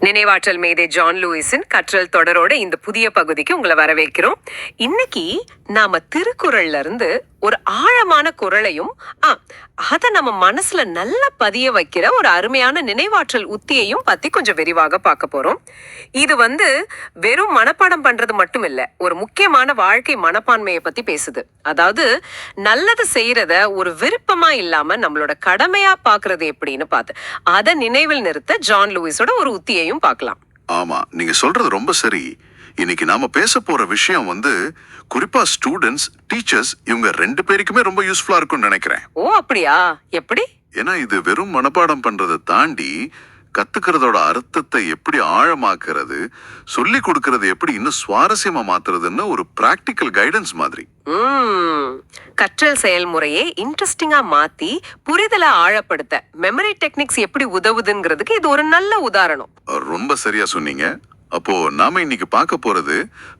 நினைவாற்றல் மேதை ஜான் லூயிஸின் கற்றல் தொடரோட இந்த புதிய பகுதிக்கு உங்களை வரவேற்கிறோம். இன்னைக்கு நாம திருக்குறள்ல இருந்து ஒரு ஆழமான குறளையும் அத நம்ம மனசுல நல்ல பதிய வைக்கிற ஒரு அருமையான நினைவாற்றல் உத்தியையும் பத்தி கொஞ்சம் விரிவாக பார்க்க போறோம். இது வெறும் மனப்பாடம் பண்றது மட்டும் இல்ல, ஒரு முக்கியமான வாழ்க்கை மனப்பான்மையை பத்தி பேசுது. அதாவது நல்லது செய்யறத ஒரு விருப்பமா இல்லாம நம்மளோட கடமையா பாக்குறது எப்படின்னு பார்த்து அதை நினைவில் நிறுத்த ஜான் லூயிஸோட ஒரு உத்தியையும் பார்க்கலாம். ஆமா, நீங்க சொல்றது ரொம்ப சரி. இன்னைக்கு நாம பேச போற விஷயம் குறிப்பா ஸ்டூடெண்ட்ஸ், டீச்சர்ஸ் இவங்க ரெண்டு பேருக்குமே ரொம்ப யூஸ்ஃபுல்லா இருக்கும்னு நினைக்கிறேன். ஓ அப்படியா? எப்படி? ஏன்னா இது வெறும் மனப்பாடம் பண்றதை தாண்டி கத்துக்கிறதோட அர்த்தத்தை எப்படி ஆழமாக்குறது, சொல்லி கொடுக்கறது எப்படி இன்னும் சுவாரஸ்யமா மாத்துறதுன்னு ஒரு பிராக்டிக்கல் கைடன்ஸ் மாதிரி. கற்றல் செயல்முறையை இன்ட்ரெஸ்டிங்கா மாத்தி புரிதலை ஆழப்படுத்த மெமரி டெக்னிக்ஸ் எப்படி உதவுதுங்கிறதுக்கு இது ஒரு நல்ல உதாரணம். ரொம்ப சரியா சொன்னீங்க. அப்போ நாம இன்னைக்கு பார்க்க போறது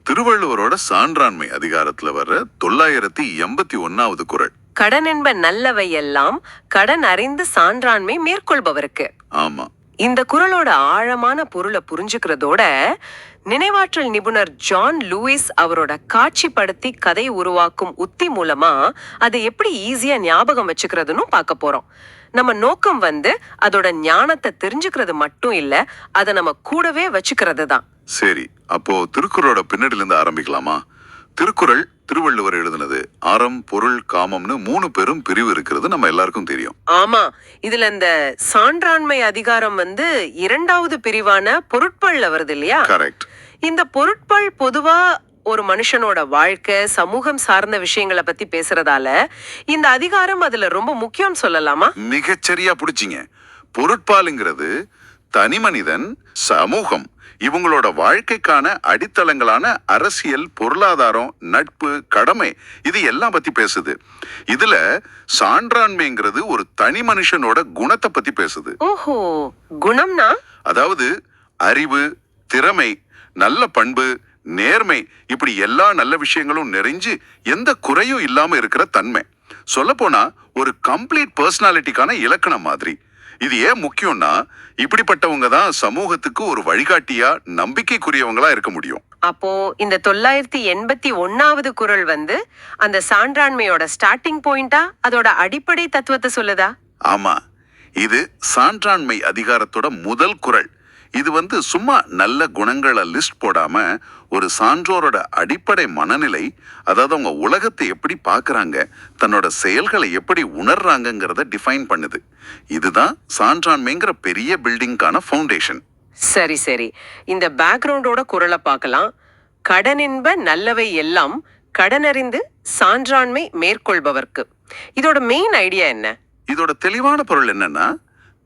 திருவள்ளுவரோட சான்றாண்மை அதிகாரத்துல வர்ற 981வது குறள். கடன் என்ப நல்லவை எல்லாம் கடன் அறிந்து சான்றாண்மை மேற்கொள்பவருக்கு. ஆமா, இந்த குறளோட ஆழமான பொருளை புரிஞ்சுக்கிறதோட நினைவாற்றல் நிபுணர் ஜான் லூயிஸ் அவரோட காட்சிப்படுத்தி கதை உருவாக்கும் உத்தி மூலமா அதை எப்படி ஈஸியா ஞாபகம் வச்சுக்கிறதுன்னு பார்க்க போறோம். நம்ம நோக்கம் அதோட ஞானத்தை தெரிஞ்சுக்கிறது மட்டும் இல்ல, அதை நம்ம கூடவே வச்சுக்கிறது தான். சரி, அப்போ திருக்குறளோட பின்னணில இருந்து ஆரம்பிக்கலாமா? திருக்குறள் திருவள்ளுவர் எழுதினது. அறம், பொருள், காமம்னு 3 பெரும் பிரிவு இருக்கிறது நம்ம எல்லாருக்கும் தெரியும். ஆமா, இதுல இந்த சான்றாண்மை அதிகாரம் 2வது பிரிவான பொருட்பல்ல வருது இல்லையா? கரெக்ட். இந்த பொருட்பல் பொதுவா ஒரு மனுஷனோட வாழ்க்கை, சமூகம் சார்ந்த விஷயங்களை பத்தி பேசுறதால இந்த அதிகாரம் அதுல ரொம்ப முக்கியம் சொல்லலாமா? மிகச்சரியா புடிச்சிங்க. பொருட்பாலுங்கிறது தனி மனிதன், சமூகம் இவங்களோட வாழ்க்கைக்கான அடித்தளங்களான அரசியல், பொருளாதாரம், நட்பு, கடமை இது எல்லாம் பத்தி பேசுது. இதுல சான்றாண்மைங்கிறது ஒரு தனி மனுஷனோட குணத்தை பத்தி பேசுது. ஓஹோ, குணம்னா அதாவது அறிவு, திறமை, நல்ல பண்பு, நேர்மை, இப்படி எல்லா நல்ல விஷயங்களும் நிறைஞ்சு எந்த குறையும் இல்லாம இருக்கிற தன்மை. சொல்ல போனா ஒரு கம்ப்ளீட் பர்சனாலிட்டிக்கான இலக்கணம் மாதிரி. இது ஏன் முக்கியம்னா இப்படிப்பட்டவங்க தான் சமூகத்துக்கு ஒரு வழிகாட்டியா, நம்பிக்கைக்குரியவங்களா இருக்க முடியும். அப்போ இந்த 981வது குறள் அந்த சான்றாண்மையோட ஸ்டார்டிங் பாயிண்டா, அதோட அடிப்படை தத்துவத்தை சொல்லுதா? ஆமா, இது சான்றாண்மை அதிகாரத்தோட முதல் குறள். இது சும்மா நல்ல குணங்களை லிஸ்ட் போடாம ஒரு சான்றோரோட அடிப்படை மனநிலை, அதாவது அவங்க உலகத்தை எப்படி பாக்குறாங்க, தன்னோட செயல்களை எப்படி உணர்றாங்கிறத டிஃபைன் பண்ணுது. இதுதான் சான்றாண்மைங்கிற பெரிய பில்டிங்கான ஃபவுண்டேஷன். சரி சரி, இந்த பேக்ரவுண்டோட குறளை பார்க்கலாம். கடனென்ப நல்லவை எல்லாம் கடனறிந்து சான்றாண்மை மேற்கொள்பவர்க்கு. இதோட மெயின் ஐடியா என்ன? இதோட தெளிவான பொருள் என்னன்னா,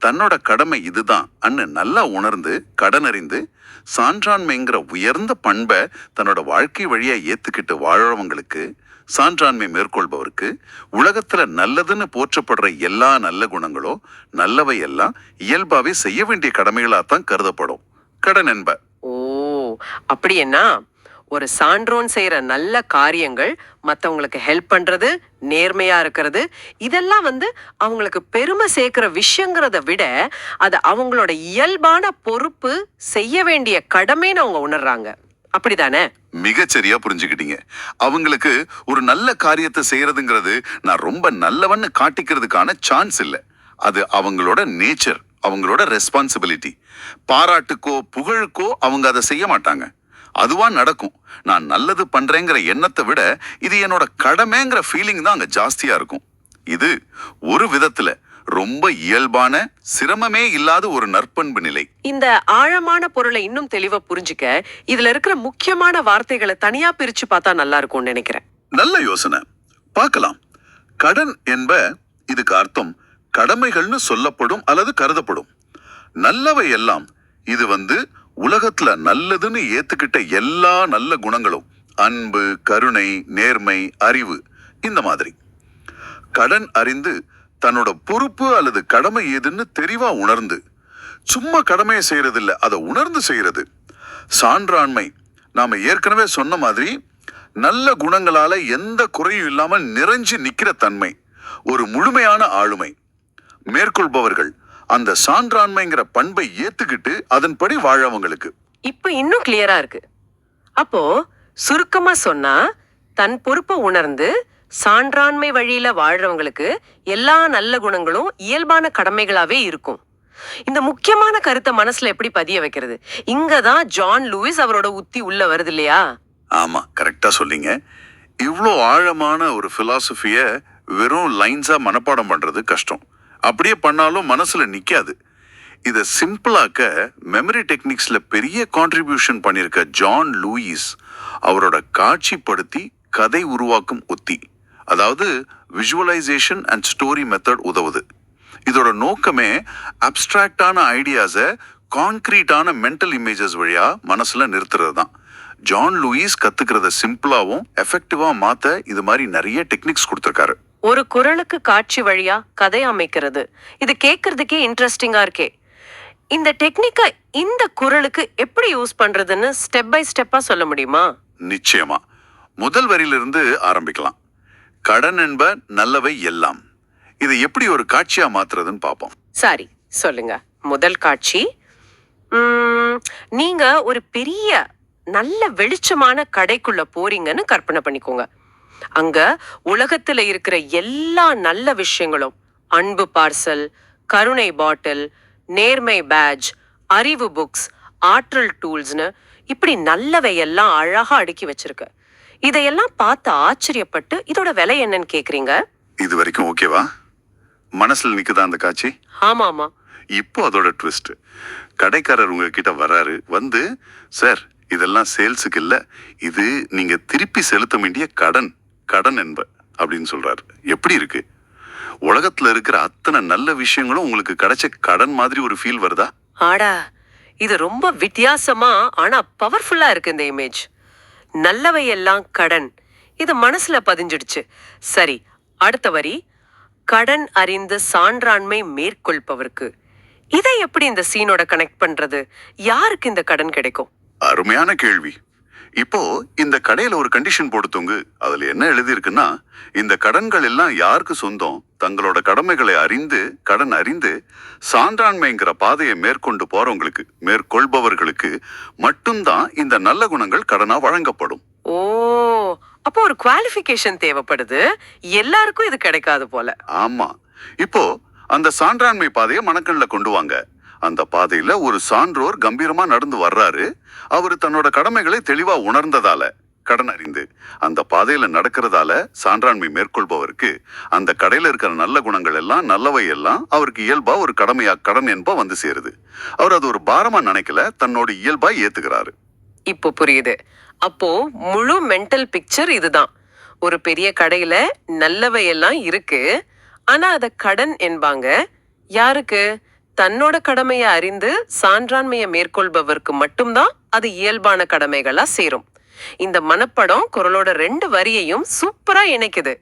தன்னோட கடமை இதுதான் அன்னு நல்லா உணர்ந்து கடனறிந்து சான்றாண்மைங்கிற உயர்ந்த பண்பை தன்னோட வாழ்க்கை வழியா ஏத்துக்கிட்டு வாழறவங்களுக்கு, சான்றாண்மை மேற்கொள்பவருக்கு உலகத்துல நல்லதுன்னு போற்றப்படுற எல்லா நல்ல குணங்களும், நல்லவை எல்லாம் இயல்பாவே செய்ய வேண்டிய கடமைகளாத்தான் கருதப்படும். கடன் என்ப. ஓ அப்படி என்ன? ஒரு சான்றோன் செய்யற நல்ல காரியங்கள், மத்தவங்களுக்கு ஹெல்ப் பண்றது, நேர்மையா இருக்கிறது, இதெல்லாம் அவங்களுக்கு பெருமை சேர்க்கிற விஷயங்கிறத விட அது அவங்களோட இயல்பான பொறுப்பு, செய்ய வேண்டிய கடமைன்னு அவங்க உணர்றாங்க. அப்படிதானே? மிகச்சரியா புரிஞ்சுக்கிட்டீங்க. அவங்களுக்கு ஒரு நல்ல காரியத்தை செய்யறதுங்கிறது நான் ரொம்ப நல்லவன்னு காட்டிக்கிறதுக்கான சான்ஸ் இல்ல. அது அவங்களோட நேச்சர், அவங்களோட ரெஸ்பான்சிபிலிட்டி. பாராட்டுக்கோ புகழுக்கோ அவங்க அதை செய்ய மாட்டாங்க. அதுவா நடக்கும். நான் நல்லது பண்றேங்கிற எண்ணத்தை விட இது என்னோட கடமைங்கிற ஃபீலிங் தான் அங்க ஜாஸ்தியா இருக்கும். இது ஒரு விதத்துல ரொம்ப இயல்பான, சிரமமே இல்லாத ஒரு நற்பண்பு நிலை. இந்த ஆழமான பொருளை இன்னும் தெளிவா புரிஞ்சுக்க இதுல இருக்கிற முக்கியமான வார்த்தைகளை தனியா பிரிச்சு பார்த்தா நல்லா இருக்கும்னு நினைக்கிறேன். நல்ல யோசனை, பார்க்கலாம். கடன் என்ப இதுக்கு அர்த்தம் கடமைகள்னு சொல்லப்படும் அல்லது கருதப்படும். நல்லவை எல்லாம் இது உலகத்துல நல்லதுன்னு ஏத்துக்கிட்ட எல்லா நல்ல குணங்களும், அன்பு, கருணை, நேர்மை, அறிவு, இந்த மாதிரி. கடன் அறிந்து தன்னோட பொறுப்பு அல்லது கடமை ஏதுன்னு தெரிவா உணர்ந்து, சும்மா கடமையை செய்யறது இல்ல, அதை உணர்ந்து செய்யறது. சான்றாண்மை நாம ஏற்கனவே சொன்ன மாதிரி நல்ல குணங்களால எந்த குறையும் இல்லாம நிறைஞ்சு நிக்கிற தன்மை, ஒரு முழுமையான ஆளுமை. மேற்கொள்பவர்கள் அந்த சான்றாண்மைங்கிற பண்பை ஏத்துக்கிட்டு அதன்படி வாழவங்களுக்கு. இப்ப இன்னும் கிளியரா இருக்கு. அப்போ சுருக்கமா சொன்னா, தன் பொறுப்பை உணர்ந்து சான்றாண்மை வழியில வாழ்றவங்களுக்கு எல்லா நல்ல குணங்களும் இயல்பான கடமைகளாவே இருக்கும். இந்த முக்கியமான கருத்தை மனசுல எப்படி பதிய வைக்கிறது? இங்கதான் ஜான் லூயிஸ் அவரோட உத்தி உள்ள வருது இல்லையா? ஆமா, கரெக்டா சொல்லிங்க. இவ்வளோ ஆழமான ஒரு பிலாசபிய வெறும் லைன்ஸா மனப்பாடம் பண்றது கஷ்டம். அப்படியே பண்ணாலும் மனசுல நிக்காது. இதை சிம்பிளாக்க மெமரி டெக்னிக்ஸ்ல பெரிய கான்ட்ரிபியூஷன் பண்ணியிருக்க ஜான் லூயிஸ் அவரோட காட்சிப்படுத்தி கதை உருவாக்கும் உத்தி, அதாவது விஷுவலைசேஷன் அண்ட் ஸ்டோரி மெத்தட் உதவுது. இதோட நோக்கமே அப்டிராக்டான ஐடியாஸை கான்கிரீட்டான மென்டல் இமேஜஸ் வழியா மனசுல நிறுத்துறது தான். ஜான் லூயிஸ் கத்துக்கிறத சிம்பிளாவும் எஃபெக்டிவா மாத்த இது மாதிரி நிறைய டெக்னிக்ஸ் கொடுத்திருக்காரு. ஒரு குரலுக்கு காட்சி வழியா கதை அமைக்கிறது, இது கேட்கறதுக்கே இன்ட்ரெஸ்டிங்கா இருக்கே. இந்த டெக்னிக்கை இந்த குரலுக்கு எப்படி யூஸ் பண்றதுன்னு ஸ்டெப் பை ஸ்டெப்பா சொல்ல முடியுமா? நிச்சயமா. முதல் வரியிலிருந்து ஆரம்பிக்கலாம். கடன் என்ப நல்லவை எல்லாம். இதை எப்படி ஒரு காட்சியா மாத்துறதுன்னு பார்ப்போம். சரி, சொல்லுங்க. முதல் காட்சி, நீங்க ஒரு பெரிய நல்ல வெளிச்சமான கடைக்குள்ள போறீங்கன்னு கற்பனை பண்ணிக்கோங்க. அங்க உலகத்துல இருக்கிற எல்லா நல்ல விஷயங்களும், அன்பு பார்சல், கருணை பாட்டில், நேர்மை பேட்ஜ், அறிவு புக்ஸ், ஆற்றல் டூல்ஸ்னு இப்படி நல்லவை எல்லாம் அழகா அடுக்கி வச்சிருக்கு. இதையெல்லாம் பார்த்து ஆச்சரியப்பட்டு இதோட விலை என்னன்னு கேக்குறீங்க. இது வரைக்கும் ஓகேவா? மனசுல நிக்குதா அந்த காட்சி? ஆமா ஆமா. இப்போ அதோட ட்விஸ்ட். கடைக்காரர் உங்ககிட்ட வராரு. வந்து, சார், இதெல்லாம் சேல்ஸுக்கு இல்ல, இது நீங்க திருப்பி செலுத்த வேண்டிய கடன் என்ப அப்படின்னு சொல்றாரு. எப்படி இருக்கு? உலகத்துல இருக்கிற அத்தனை நல்ல விஷயங்களும் உங்களுக்கு கிடைச்ச கடன் மாதிரி ஒரு ஃபீல் வருதா? ஆடா, இது ரொம்ப வித்தியாசமா ஆனா பவர்ஃபுல்லா இருக்கு இந்த இமேஜ். நல்லவை எல்லாம் கடன், இது மனசுல பதிஞ்சிடுச்சு. சரி, அடுத்த வரி, கடன் அறிந்து சான்றாண்மை மேற்கொள்பவருக்கு. இதை எப்படி இந்த சீனோட கனெக்ட் பண்றது? யாருக்கு இந்த கடன் கிடைக்கும்? அருமையான கேள்வி. இப்போ இந்த கடையில ஒரு கண்டிஷன் போடுத்தோங்க. அதுல என்ன எழுதி இருக்குன்னா, இந்த கடன்கள் எல்லாம் யாருக்கு சொந்தம்? தங்களோட கடமைகளை கடன் அறிந்து சான்றாண்மைங்கிற பாதையை மேற்கொண்டு போறவங்களுக்கு, மேற்கொள்பவர்களுக்கு மட்டும்தான் இந்த நல்ல குணங்கள் கடனா வழங்கப்படும். ஓ, அப்போ ஒரு குவாலிஃபிகேஷன் தேவைப்படுது. எல்லாருக்கும் இது கிடைக்காது போல. ஆமா. இப்போ அந்த சான்றாண்மை பாதையை மனக்கண்ல கொண்டு வாங்க. அந்த பாதையில ஒரு சான்றோர் கம்பீரமா நடந்து வர்றாரு. அவரு தன்னோட கடமைகளை தெளிவா உணர்ந்ததால, கடன் அறிந்து அந்த பாதையில நடக்கிறதால சான்றாண்மை மேற்கொள்பவருக்கு அந்த கடையில இருக்கிற நல்ல குணங்கள் எல்லாம், நல்லவை எல்லாம் அவருக்கு இயல்பா ஒரு கடன் என்பா வந்து சேருது. அவர் அது ஒரு பாரமா நினைக்கல, தன்னோட இயல்பா ஏத்துக்கிறாரு. இப்போ புரியுது. அப்போ முழு மென்டல் பிக்சர் இதுதான். ஒரு பெரிய கடையில நல்லவை எல்லாம் இருக்கு, ஆனா அத கடன் என்பாங்க. யாருக்கு? தன்னோட கடமையை அறிந்து சான்றாண்மையை மேற்கொள்பவருக்கு மட்டும்தான் அது இயல்பான கடமைகளா சேரும். இந்த மனப்படம் குரலோட 2 வரியையும் சூப்பரா இணைக்குது.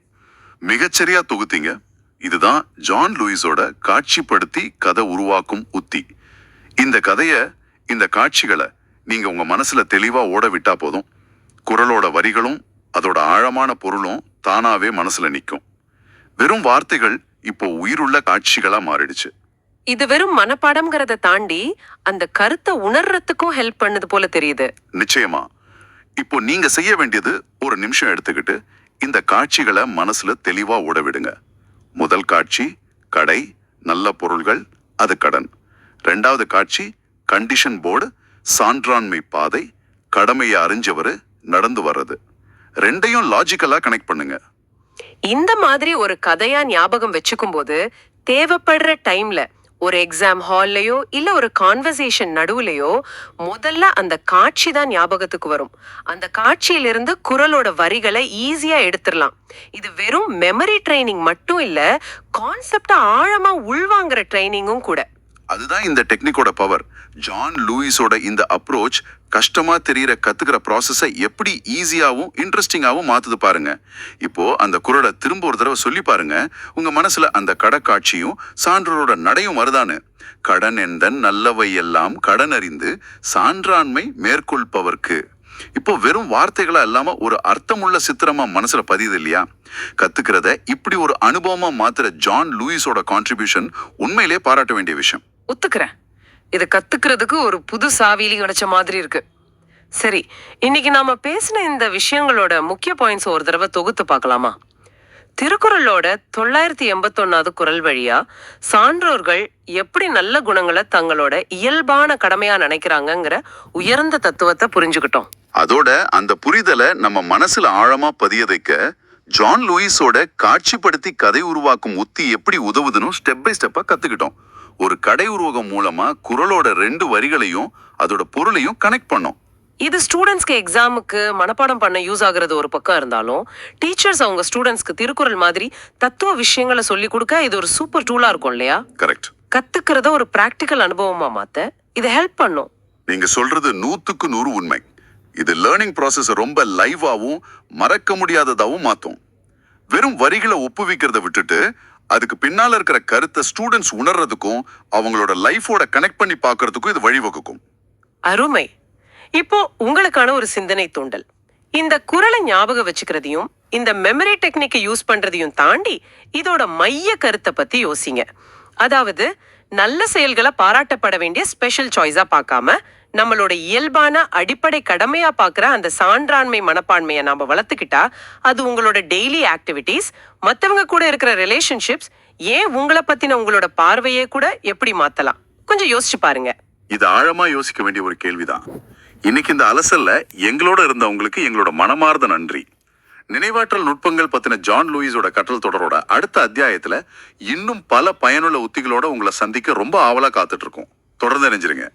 மிகச்சரியா தொகுத்தீங்க. இதுதான் ஜான் லூயிஸோட காட்சிப்படுத்தி கதை உருவாக்கும் உத்தி. இந்த காட்சிகளை நீங்க உங்க மனசுல தெளிவா ஓட விட்டா போதும். குரலோட வரிகளும் அதோட ஆழமான பொருளும் தானாவே மனசுல நிக்கும். வெறும் வார்த்தைகள் இப்போ உயிருள்ள காட்சிகளா மாறிடுச்சு. இது வெறும் மனப்பாடம்ங்கிறத தாண்டி அந்த கருத்தை உணர்றதுக்கும் ஹெல்ப் பண்ணுது போல தெரியுது. நிச்சயமா. இப்போ நீங்க செய்ய வேண்டியது, ஒரு நிமிஷம் எடுத்துக்கிட்டு இந்த காட்சிகளை மனசுல தெளிவா ஓட விடுங்க. முதல் காட்சி, கடை, நல்ல பொருள்கள், அது கடன். 2வது காட்சி, கண்டிஷன் போர்டு, சான்றாண்மை பாதை, கடமையை அறிஞ்சவரு, நடந்து வர்றது. 2யும் லாஜிக்கலா கனெக்ட் பண்ணுங்க. இந்த மாதிரி ஒரு கதையா ஞாபகம் வச்சுக்கும் போது தேவைப்படுற டைம்ல, ஒரு எக்ஸாம் ஹால்லயோ இல்ல ஒரு கான்வர்சேஷன் நடுவுலையோ முதல்ல அந்த காட்சி தான் ஞாபகத்துக்கு வரும். அந்த காட்சியிலிருந்து குரலோட வரிகளை ஈஸியா எடுத்துடலாம். இது வெறும் மெமரி ட்ரைனிங் மட்டும் இல்ல, கான்செப்டா ஆழமா உள்வாங்குற ட்ரைனிங்கும் கூட. அதுதான் இந்த டெக்னிக்கோட பவர். ஜான் லூயிஸோட இந்த அப்ரோச் கஷ்டமா தெரியற கத்துக்கிற ப்ராசஸை எப்படி ஈஸியாவும் இன்ட்ரெஸ்டிங்காவும் மாத்துது பாருங்க. இப்போ அந்த குரலை திரும்ப ஒரு தடவை சொல்லி பாருங்க. உங்க மனசுல அந்த காட்சியும் சான்றோரோட நடையும் வருதானு. கடன் எந்தன் நல்லவை எல்லாம் கடன் அறிந்து சான்றாண்மை மேற்கொள்பவர்க்கு. இப்போ வெறும் வார்த்தைகளா இல்லாம ஒரு அர்த்தமுள்ள சித்திரமா மனசுல பதியுது இல்லையா? கத்துக்கிறத இப்படி ஒரு அனுபவமா மாத்துற ஜான் லூயிஸோட கான்ட்ரிபியூஷன் உண்மையிலே பாராட்ட வேண்டிய விஷயம். ஒத்துக்கிறேன். இது கத்துக்கிறதுக்கு ஒரு புது சாவிலி கிடைச்ச மாதிரி இருக்கு. சரி, இன்னைக்கு நாம பேசின இந்த விஷயங்களோட முக்கிய பாயிண்ட்ஸ் ஒரு தடவை தொகுத்து பார்க்கலாமா? திருக்குறளோட 981வது குறள் வழியா சான்றோர்கள் எப்படி நல்ல குணங்களை தங்களோட இயல்பான கடமையா நினைக்கிறாங்கங்கிற உயர்ந்த தத்துவத்தை புரிஞ்சுக்கிட்டோம். அதோட அந்த புரிதலை நம்ம மனசுல ஆழமா பதிய வைக்க ஜான் லூயிஸோட காட்சிப்படுத்தி கதை உருவாக்கும் உத்தி எப்படி உதவுதுன்னு ஸ்டெப் பை ஸ்டெப்பா கத்துக்கிட்டோம். ஒரு கடை உருவகம் மூலமா குறளோட 2 வரிகளையும் அதோட பொருளையும் கனெக்ட் பண்ணோம். இது ஸ்டூடெண்ட்ஸ்க்கு எக்ஸாமுக்கு மனப்பாடம் பண்ண யூஸ் ஆகுறது ஒரு பக்கம் இருந்தாலும், டீச்சர்ஸ் அவங்க ஸ்டூடெண்ட்ஸ்க்கு திருக்குறள் மாதிரி தத்துவ விஷயங்களை சொல்லி கொடுக்க இது ஒரு சூப்பர் டூலா இருக்கும் இல்லையா? கரெக்ட். கத்துக்கிறத ஒரு பிராக்டிக்கல் அனுபவமா மாத்த இது ஹெல்ப் பண்ணும். நீங்க சொல்றது 100க்கு 100 உண்மை. இது லேர்னிங் ப்ராசஸ் ரொம்ப லைவாவும் மறக்க முடியாததாவும் மாத்தும். வெறும் வரிகளை ஒப்புவிக்கிறத விட்டுட்டு அதுக்கு பின்னால இருக்கிற கருத்தை ஸ்டூடெண்ட்ஸ் உணர்றதுக்கும் அவங்களோட லைஃபோட கனெக்ட் பண்ணி பார்க்கறதுக்கும் இது வழிவகுக்கும். அருமை. இப்போ உங்களுக்கான ஒரு சிந்தனை தூண்டல். இந்த குறளை ஞாபகம் வச்சுக்கிறதையும் இந்த மெமரி டெக்னிக்கை யூஸ் பண்றதையும் தாண்டி இதோட மைய கருத்தை பத்தி யோசிங்க. அதாவது நல்ல செயல்களை பாராட்டப்பட வேண்டிய ஸ்பெஷல் சாய்ஸா பார்க்காம நம்மளோட இயல்பான அடிப்படை கடமையா பார்க்குற அந்த சான்றாண்மை மனப்பான்மையை நாம வளர்த்துக்கிட்டா அது உங்களோட டெய்லி ஆக்டிவிட்டீஸ், மற்றவங்க கூட இருக்கிற ரிலேஷன்ஷிப்ஸ், ஏன் உங்களை பத்தின உங்களோட பார்வையே கூட எப்படி மாத்தலாம். கொஞ்சம் யோசிச்சு பாருங்க. இது ஆழமா யோசிக்க வேண்டிய ஒரு கேள்விதான். இன்னைக்கு இந்த அலசல்ல எங்களோட இருந்தவங்களுக்கு எங்களோட மனமார்ந்த நன்றி. நினைவாற்றல் நுட்பங்கள் பத்தின ஜான் லூயிஸோட கற்றல் தொடரோட அடுத்த அத்தியாயத்துல இன்னும் பல பயனுள்ள உத்திகளோட உங்களை சந்திக்க ரொம்ப ஆவலா காத்துட்டு இருக்கோம். தொடர்ந்து இணைஞ்சிருங்க.